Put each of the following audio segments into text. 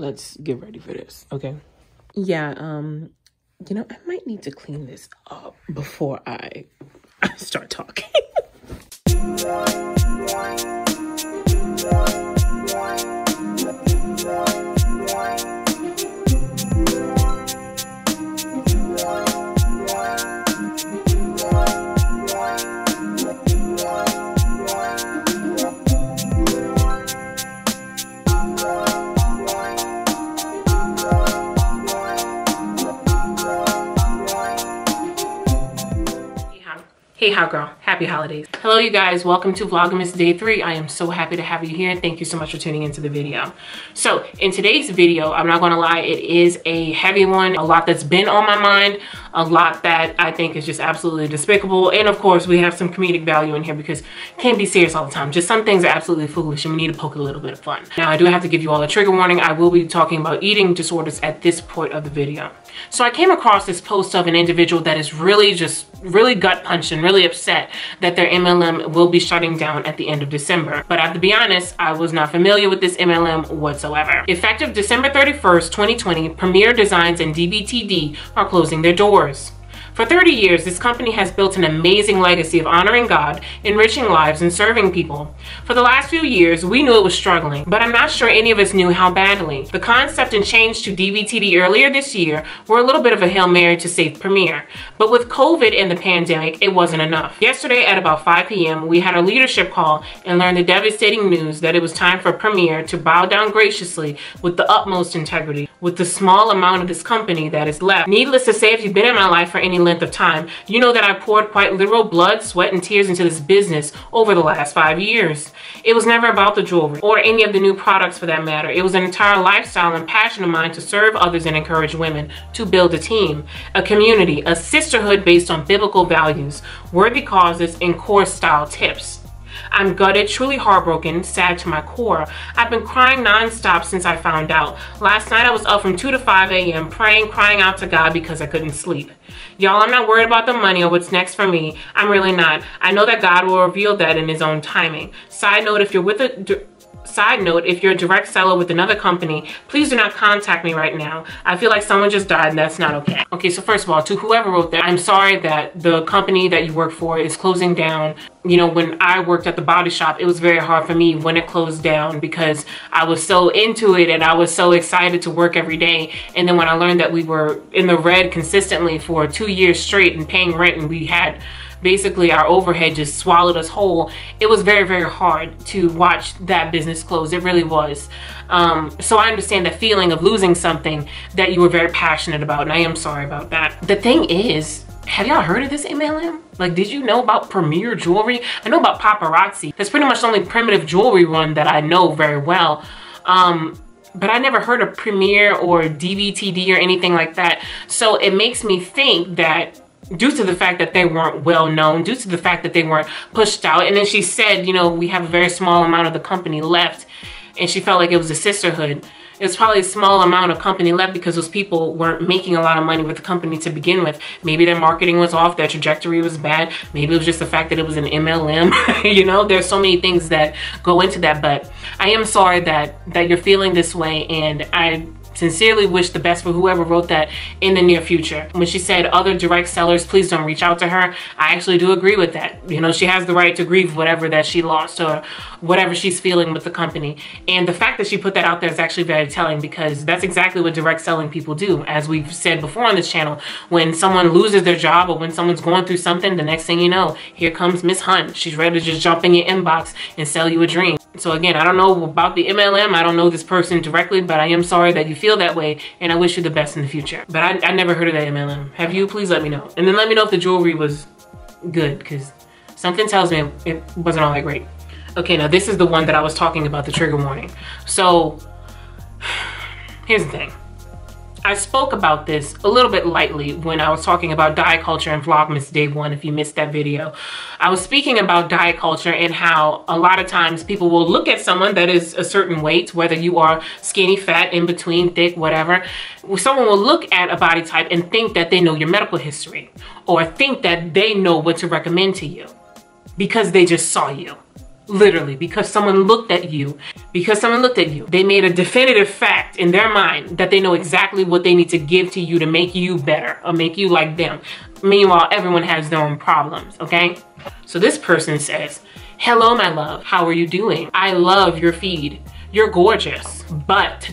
let's get ready for this, okay? Yeah, you know, I might need to clean this up before I start talking. Hey, hot girl, happy holidays. Hello, you guys, welcome to Vlogmas Day 3. I am so happy to have you here. Thank you so much for tuning into the video. So in today's video, I'm not gonna lie, it is a heavy one, a lot that's been on my mind, a lot that I think is just absolutely despicable. And of course, we have some comedic value in here because can't be serious all the time. Just some things are absolutely foolish and we need to poke a little bit of fun. Now, I do have to give you all a trigger warning. I will be talking about eating disorders at this point of the video. So I came across this post of an individual that is really gut punching, really upset that their MLM will be shutting down at the end of December. But I have to be honest, I was not familiar with this MLM whatsoever. Effective December 31st, 2020, Premier Designs and DBTD are closing their doors. For 30 years, this company has built an amazing legacy of honoring God, enriching lives, and serving people. For the last few years, we knew it was struggling, but I'm not sure any of us knew how badly. The concept and change to DBTD earlier this year were a little bit of a Hail Mary to save Premier. But with COVID and the pandemic, it wasn't enough. Yesterday at about 5 p.m., we had a leadership call and learned the devastating news that it was time for Premier to bow down graciously with the utmost integrity, with the small amount of this company that is left. Needless to say, if you've been in my life for any length of time, you know that I poured quite literal blood, sweat, and tears into this business over the last 5 years. It was never about the jewelry or any of the new products for that matter. It was an entire lifestyle and passion of mine to serve others and encourage women to build a team, a community, a sisterhood based on biblical values, worthy causes, and course style tips. I'm gutted, truly heartbroken, sad to my core. I've been crying non-stop since I found out. Last night I was up from 2 to 5 a.m. praying, crying out to God because I couldn't sleep. Y'all, I'm not worried about the money or what's next for me. I'm really not. I know that God will reveal that in his own timing. Side note, if you're a direct seller with another company, please do not contact me right now. I feel like someone just died and that's not okay. Okay, so first of all, to whoever wrote that, I'm sorry that the company that you work for is closing down. You know, when I worked at the body shop, it was very hard for me when it closed down because I was so into it and I was so excited to work every day. And then when I learned that we were in the red consistently for 2 years straight and paying rent and we had basically our overhead just swallowed us whole, it was very, very hard to watch that business close. It really was. So I understand the feeling of losing something that you were very passionate about, and I am sorry about that. The thing is, have y'all heard of this MLM? Like, did you know about Premier Jewelry? I know about Paparazzi. That's pretty much the only primitive jewelry one that I know very well. But I never heard of Premier or DBTD or anything like that. So it makes me think that due to the fact that they weren't well known, due to the fact that they weren't pushed out. And then she said, you know, we have a very small amount of the company left. And she felt like it was a sisterhood. It was probably a small amount of company left because those people weren't making a lot of money with the company to begin with. Maybe their marketing was off, their trajectory was bad. Maybe it was just the fact that it was an MLM. You know, there's so many things that go into that. But I am sorry that you're feeling this way, and I sincerely wish the best for whoever wrote that in the near future. When she said other direct sellers, please don't reach out to her, I actually do agree with that. You know, she has the right to grieve whatever that she lost or whatever she's feeling with the company. And the fact that she put that out there is actually very telling because that's exactly what direct selling people do. As we've said before on this channel, when someone loses their job or when someone's going through something, the next thing you know, here comes Miss Hunt. She's ready to just jump in your inbox and sell you a dream. So again, I don't know about the MLM. I don't know this person directly, but I am sorry that you feel that way, and I wish you the best in the future. But I never heard of that MLM. Have you? Please let me know. And then let me know if the jewelry was good, because something tells me it wasn't all that great. Okay, now this is the one that I was talking about, the trigger warning. So here's the thing. I spoke about this a little bit lightly when I was talking about diet culture in Vlogmas Day 1, if you missed that video. I was speaking about diet culture and how a lot of times people will look at someone that is a certain weight, whether you are skinny, fat, in between, thick, whatever. Someone will look at a body type and think that they know your medical history or think that they know what to recommend to you because they just saw you. Literally, because someone looked at you. They made a definitive fact in their mind that they know exactly what they need to give to you to make you better or make you like them. Meanwhile, everyone has their own problems, okay? So this person says, hello, my love. How are you doing? I love your feed. You're gorgeous, but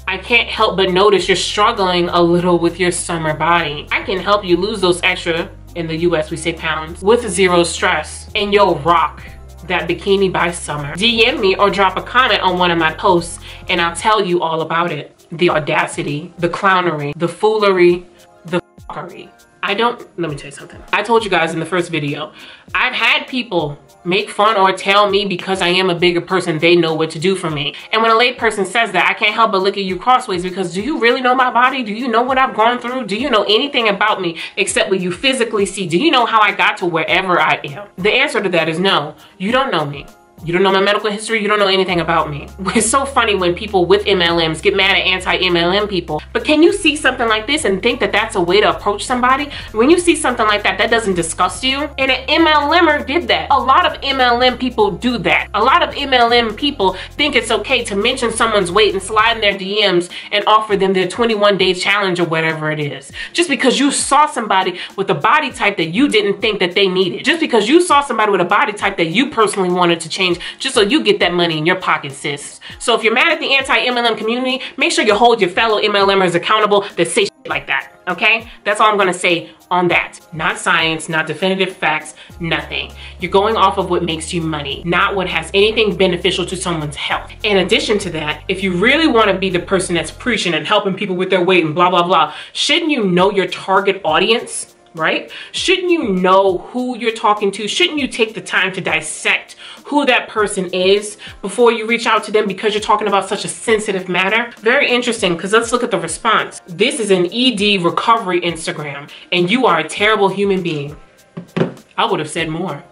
I can't help but notice you're struggling a little with your summer body. I can help you lose those extra, in the US we say pounds, with zero stress, and you'll rock that bikini by summer. DM me or drop a comment on one of my posts and I'll tell you all about it. The audacity, the clownery, the foolery, the fuckery. Let me tell you something. I told you guys in the first video, I've had people make fun or tell me because I am a bigger person, they know what to do for me. And when a lay person says that, I can't help but look at you crossways because do you really know my body? Do you know what I've gone through? Do you know anything about me except what you physically see? Do you know how I got to wherever I am? The answer to that is no, you don't know me. You don't know my medical history, you don't know anything about me. It's so funny when people with MLMs get mad at anti-MLM people, but can you see something like this and think that that's a way to approach somebody? When you see something like that, that doesn't disgust you? And an MLMer did that. A lot of MLM people do that. A lot of MLM people think it's okay to mention someone's weight and slide in their DMs and offer them their 21-day challenge or whatever it is. Just because you saw somebody with a body type that you didn't think that they needed. Just because you saw somebody with a body type that you personally wanted to change just so you get that money in your pocket, sis. So if you're mad at the anti-MLM community, make sure you hold your fellow MLMers accountable that say shit like that, okay? That's all I'm gonna say on that. Not science, not definitive facts, nothing. You're going off of what makes you money, not what has anything beneficial to someone's health. In addition to that, if you really wanna be the person that's preaching and helping people with their weight and blah, blah, blah, shouldn't you know your target audience? Right? Shouldn't you know who you're talking to? Shouldn't you take the time to dissect who that person is before you reach out to them because you're talking about such a sensitive matter? Very interesting, because let's look at the response. This is an ED recovery Instagram, and you are a terrible human being. I would have said more.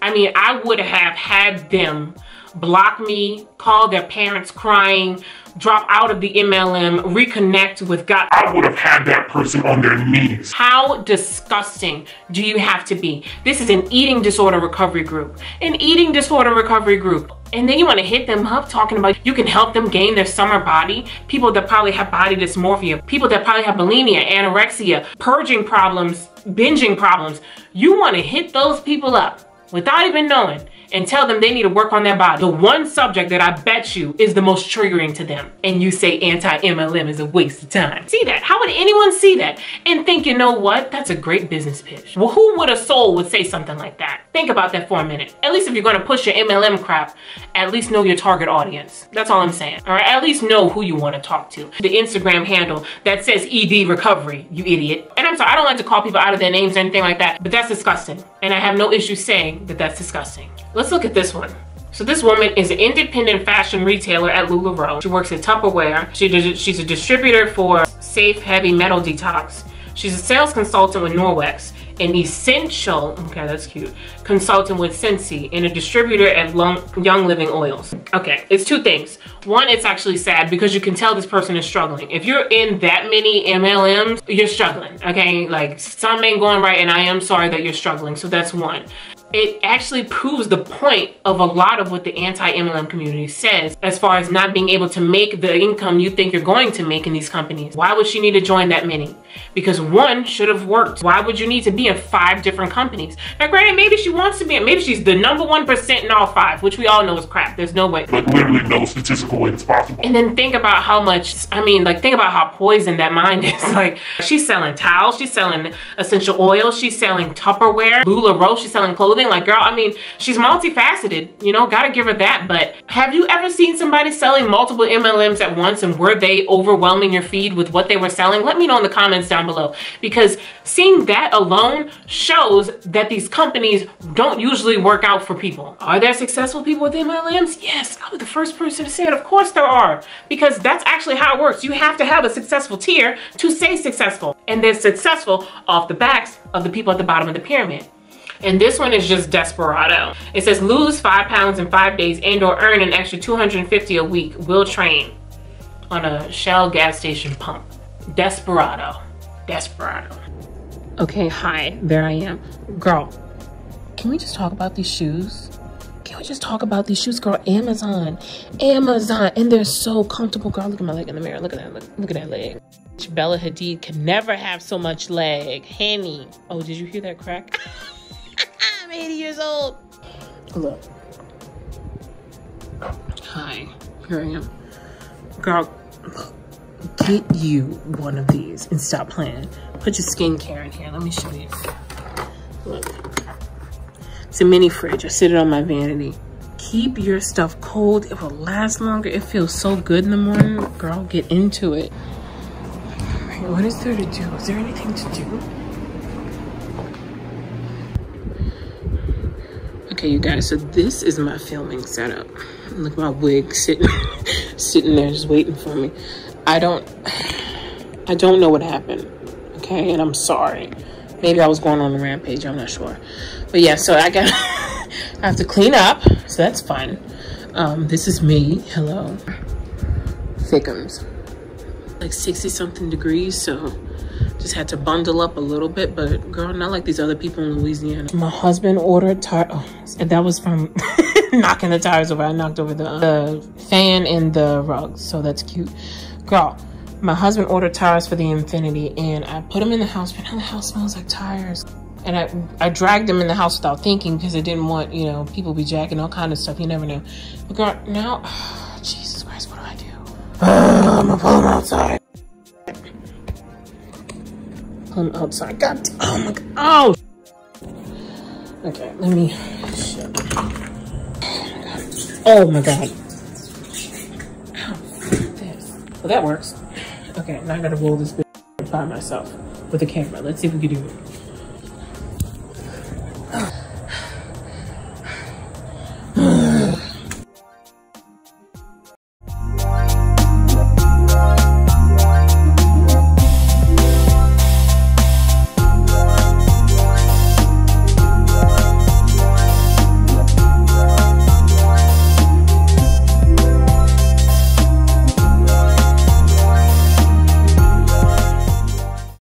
I mean, I would have had them block me, call their parents crying, drop out of the MLM, reconnect with God. I would have had that person on their knees. How disgusting do you have to be? This is an eating disorder recovery group. An eating disorder recovery group. And then you want to hit them up talking about you can help them gain their summer body. People that probably have body dysmorphia. People that probably have bulimia, anorexia, purging problems, binging problems. You want to hit those people up without even knowing and tell them they need to work on their body. The one subject that I bet you is the most triggering to them. And you say anti-MLM is a waste of time. See that? How would anyone see that and think, you know what? That's a great business pitch. Well, who would a soul would say something like that? Think about that for a minute. At least if you're gonna push your MLM crap, at least know your target audience. That's all I'm saying. All right, at least know who you wanna talk to. The Instagram handle that says ED recovery, you idiot. And I'm sorry, I don't like to call people out of their names or anything like that, but that's disgusting. And I have no issue saying that that's disgusting. Let's look at this one. So this woman is an independent fashion retailer at LuLaRoe. She works at Tupperware. She's a distributor for Safe Heavy Metal Detox. She's a sales consultant with Norwex, an essential, okay, that's cute, consultant with Scentsy, and a distributor at Young Living Oils. Okay, it's two things. One, it's actually sad because you can tell this person is struggling. If you're in that many MLMs, you're struggling, okay? Like, something ain't going right, and I am sorry that you're struggling, so that's one. It actually proves the point of a lot of what the anti-MLM community says as far as not being able to make the income you think you're going to make in these companies. Why would she need to join that many? Because one should have worked. Why would you need to be in 5 different companies? Now granted, maybe she wants to be in, maybe she's the number 1% in all 5, which we all know is crap. There's no way. Like literally no statistical way it's possible. And then think about how much, I mean, like think about how poisoned that mind is. Like she's selling towels, she's selling essential oils, she's selling Tupperware, LuLaRoe, she's selling clothing. Like girl, I mean, she's multifaceted, you know, gotta give her that. But have you ever seen somebody selling multiple MLMs at once, and were they overwhelming your feed with what they were selling? Let me know in the comments down below, because seeing that alone shows that these companies don't usually work out for people. Are there successful people with MLMs? Yes, I'll be the first person to say it. Of course there are, because that's actually how it works. You have to have a successful tier to say successful, and they're successful off the backs of the people at the bottom of the pyramid. And this one is just desperado. It says lose 5 pounds in 5 days and or earn an extra $250 a week. Will train on a Shell gas station pump. Desperado. Desperado. Okay, hi, there I am. Girl, can we just talk about these shoes? can we just talk about these shoes, girl? Amazon, and they're so comfortable, girl. Look at my leg in the mirror. Look at that. Look at that leg. Bella Hadid can never have so much leg. Henny. Oh, did you hear that crack? I'm 80 years old. Look. Hi. Here I am. Girl, look. Get you one of these and stop playing. Put your skincare in here. Let me show you. Look. It's a mini fridge. I sit it on my vanity. Keep your stuff cold. It will last longer. It feels so good in the morning. Girl, get into it. What is there to do? Is there anything to do? Okay, you guys, so this is my filming setup. Look at my wig sitting there just waiting for me. I don't know what happened, okay? And I'm sorry. Maybe I was going on a rampage, I'm not sure. But yeah, so I have to clean up, so that's fun. This is me, hello. Thickums. Like 60 something degrees, so just had to bundle up a little bit, but girl, not like these other people in Louisiana. My husband ordered and that was from knocking the tires over. I knocked over the fan and the rugs, so that's cute. Girl, my husband ordered tires for the Infinity, and I put them in the house, but now the house smells like tires. And I dragged them in the house without thinking because I didn't want, you know, people be jacking all kind of stuff. You never know. But girl, now, Jesus Christ, what do I do? I'm gonna pull them outside. Pull them outside. God, oh my God. Oh! Okay, let me shut up. Oh my God. Ow. Well, that works. Okay, now I gotta roll this bit by myself with the camera. Let's see if we can do it.